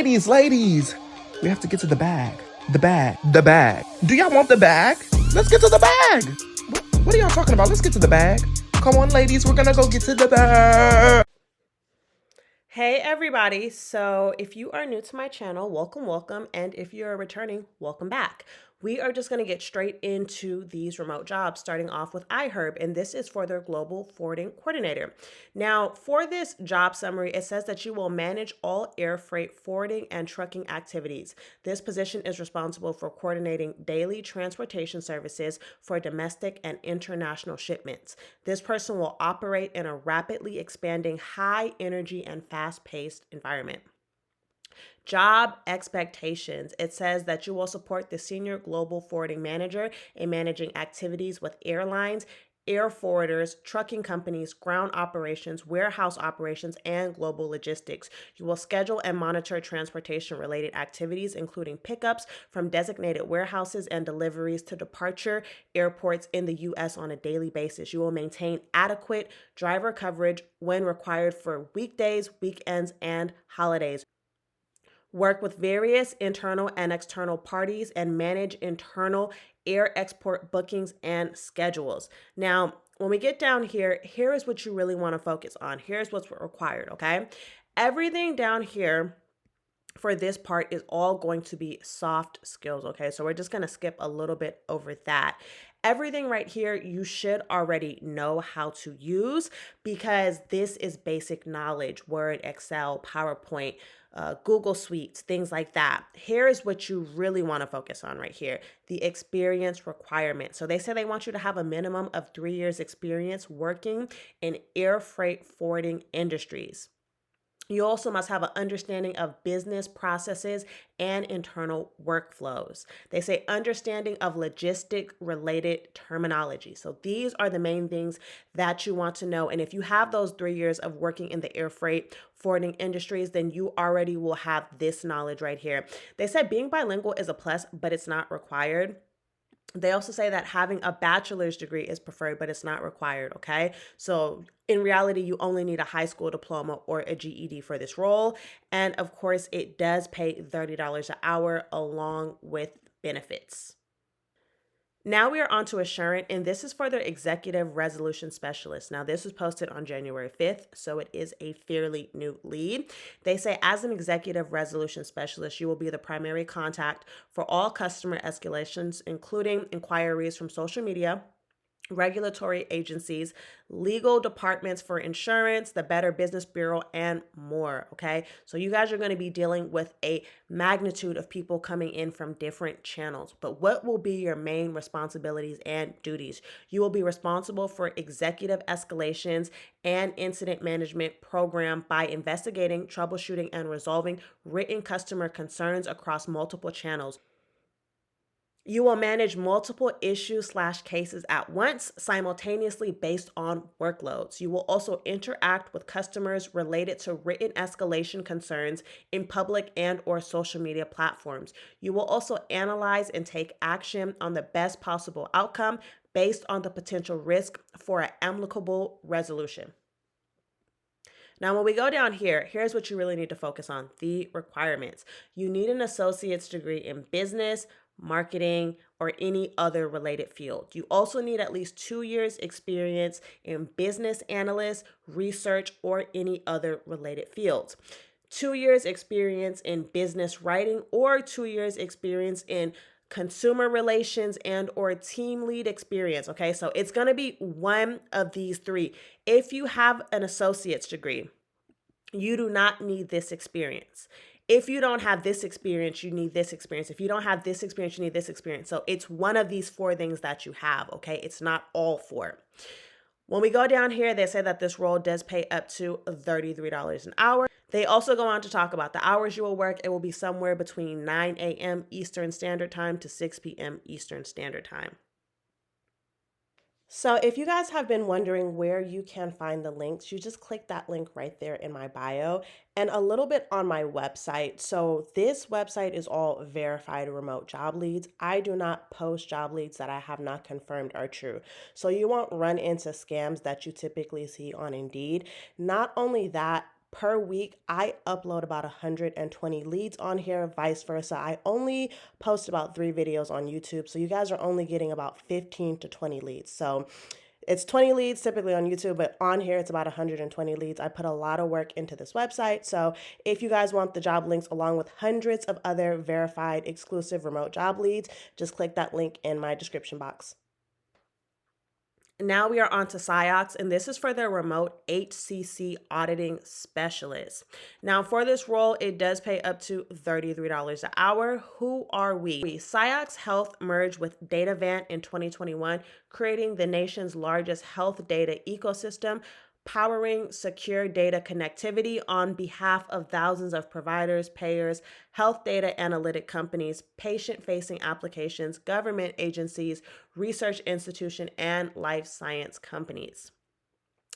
Ladies, we have to get to the bag. The bag. Do y'all want the bag? Let's get to the bag. What are y'all talking about? Let's get to the bag. Come on, ladies, we're gonna go get to the bag. Hey everybody, so if you are new to my channel, welcome, and if you're returning, welcome back. We are just going to get straight into these remote jobs, starting off with Iherb, and this is for their Global Forwarding Coordinator. Now, for this job summary, it says that you will manage all air freight forwarding and trucking activities. This position is responsible for coordinating daily transportation services for domestic and international shipments. This person will operate in a rapidly expanding, high energy and fast-paced environment. Job expectations. It says that you will support the senior global forwarding manager in managing activities with airlines, air forwarders, trucking companies, ground operations, warehouse operations, and global logistics. You will schedule and monitor transportation related activities, including pickups from designated warehouses and deliveries to departure airports in the U.S. on a daily basis. You will maintain adequate driver coverage when required for weekdays, weekends, and holidays. Work with various internal and external parties, and manage internal air export bookings and schedules. Now, when we get down here, here is what you really want to focus on. Here's what's required, okay? Everything down here for this part is all going to be soft skills, okay? So we're just going to skip a little bit over that. Everything right here you should already know how to use, because this is basic knowledge: Word, Excel, PowerPoint, Google Suites, things like that. Here is what you really want to focus on right here: the experience requirement. So they say they want you to have a minimum of 3 years experience working in air freight forwarding industries. You also must have an understanding of business processes and internal workflows. They say understanding of logistic related terminology. So these are the main things that you want to know. And if you have those 3 years of working in the air freight forwarding industries, then you already will have this knowledge right here. They said being bilingual is a plus, but it's not required. They also say that having a bachelor's degree is preferred, but it's not required, okay? So in reality, you only need a high school diploma or a GED for this role. And of course, it does pay $30 an hour along with benefits. Now we are on to Assurant, and this is for their Executive Resolution Specialist. Now, this was posted on January 5th, so it is a fairly new lead. They say, as an Executive Resolution Specialist, you will be the primary contact for all customer escalations, including inquiries from social media, regulatory agencies, legal departments for insurance, the Better Business Bureau, and more. Okay. So you guys are going to be dealing with a magnitude of people coming in from different channels. But what will be your main responsibilities and duties? You will be responsible for executive escalations and incident management program by investigating, troubleshooting, and resolving written customer concerns across multiple channels. You will manage multiple issues/cases at once, simultaneously based on workloads. You will also interact with customers related to written escalation concerns in public and or social media platforms. You will also analyze and take action on the best possible outcome based on the potential risk for an amicable resolution. Now, when we go down here, here's what you really need to focus on: the requirements. You need an associate's degree in business, marketing, or any other related field. You also need at least 2 years experience in business analyst, research, or any other related fields. 2 years experience in business writing, or 2 years experience in consumer relations and or team lead experience. Okay, so it's going to be one of these three. If you have an associate's degree, you do not need this experience. If you don't have this experience, you need this experience. If you don't have this experience, you need this experience. So it's one of these four things that you have, okay? It's not all four. When we go down here, they say that this role does pay up to $33 an hour. They also go on to talk about the hours you will work. It will be somewhere between 9 a.m. Eastern Standard Time to 6 p.m. Eastern Standard Time. So if you guys have been wondering where you can find the links, you just click that link right there in my bio, and a little bit on my website. So this website is all verified remote job leads. I do not post job leads that I have not confirmed are true. So you won't run into scams that you typically see on Indeed. Not only that, per week. I upload about 120 leads on here, vice versa. I only post about 3 videos on YouTube, so you guys are only getting about 15 to 20 leads. So it's 20 leads typically on YouTube, but on here it's about 120 leads. I put a lot of work into this website. So if you guys want the job links along with hundreds of other verified exclusive remote job leads, just click that link in my description box. Now we are on to SIOX, and this is for their remote HCC auditing specialist. Now, for this role, it does pay up to $33 an hour. Who are we? SIOX Health merged with DataVant in 2021, creating the nation's largest health data ecosystem, powering secure data connectivity on behalf of thousands of providers, payers, health data analytic companies, patient-facing applications, government agencies, research institution, and life science companies.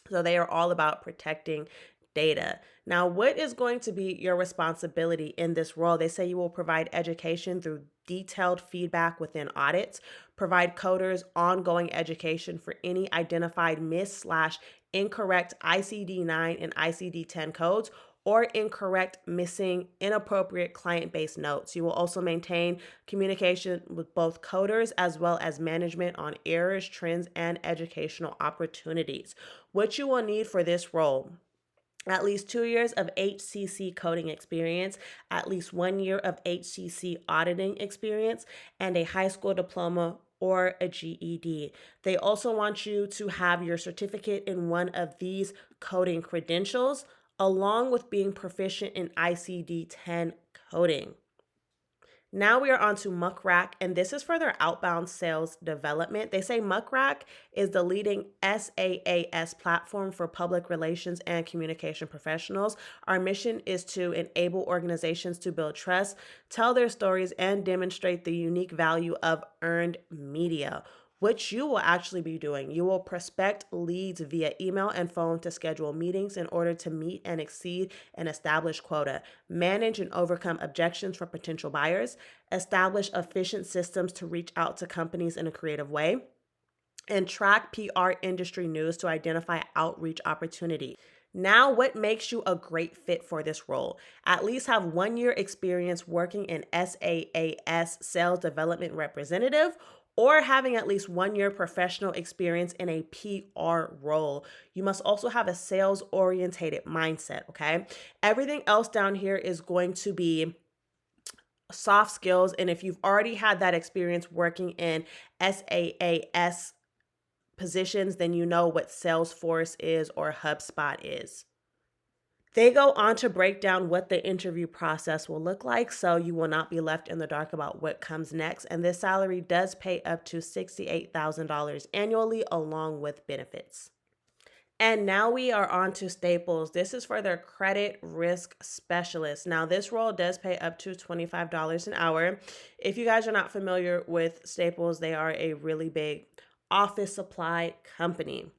So they are all about protecting data. Now, what is going to be your responsibility in this role? They say you will provide education through detailed feedback within audits, provide coders ongoing education for any identified miss/incorrect ICD-9 and ICD-10 codes, or incorrect, missing, inappropriate client-based notes. You will also maintain communication with both coders as well as management on errors, trends, and educational opportunities. What you will need for this role: at least 2 years of HCC coding experience, at least 1 year of HCC auditing experience, and a high school diploma or a GED. They also want you to have your certificate in one of these coding credentials, along with being proficient in ICD-10 coding. Now we are on to Mukra, and this is for their outbound sales development. They say Mukra is the leading SaaS platform for public relations and communication professionals. Our mission is to enable organizations to build trust, tell their stories, and demonstrate the unique value of earned media. What you will actually be doing: you will prospect leads via email and phone to schedule meetings in order to meet and exceed an established quota, manage and overcome objections from potential buyers, establish efficient systems to reach out to companies in a creative way, and track PR industry news to identify outreach opportunities. Now, what makes you a great fit for this role? At least have 1 year experience working in SaaS sales development representative, or having at least 1 year professional experience in a PR role. You must also have a sales orientated mindset, okay? Everything else down here is going to be soft skills. And if you've already had that experience working in SaaS positions, then you know what Salesforce is or HubSpot is. They go on to break down what the interview process will look like, so you will not be left in the dark about what comes next. And this salary does pay up to $68,000 annually, along with benefits. And now we are on to Staples. This is for their credit risk specialist. Now, this role does pay up to $25 an hour. If you guys are not familiar with Staples, they are a really big office supply company.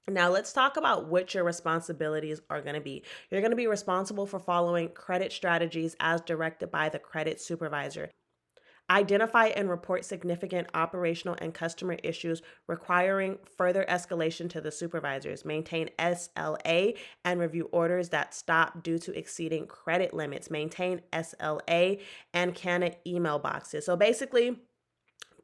Now, let's talk about what your responsibilities are going to be. You're going to be responsible for following credit strategies as directed by the credit supervisor. Identify and report significant operational and customer issues requiring further escalation to the supervisors. Maintain SLA and review orders that stop due to exceeding credit limits. Maintain SLA and canned email boxes. So basically,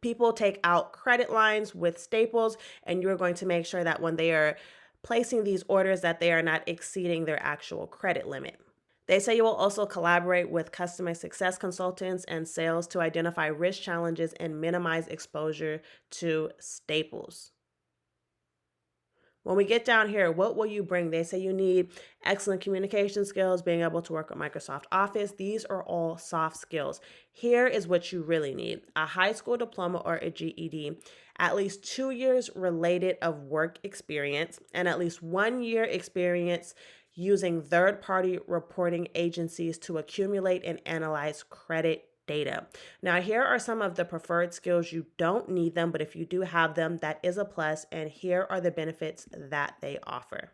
people take out credit lines with Staples, and you're going to make sure that when they are placing these orders that they are not exceeding their actual credit limit. They say you will also collaborate with customer success consultants and sales to identify risk challenges and minimize exposure to Staples. When we get down here, what will you bring? They say you need excellent communication skills, being able to work with Microsoft Office. These are all soft skills. Here is what you really need: a high school diploma or a GED, at least 2 years related of work experience, and at least 1 year experience using third-party reporting agencies to accumulate and analyze credit data. Now, here are some of the preferred skills. You don't need them, but if you do have them, that is a plus. And here are the benefits that they offer.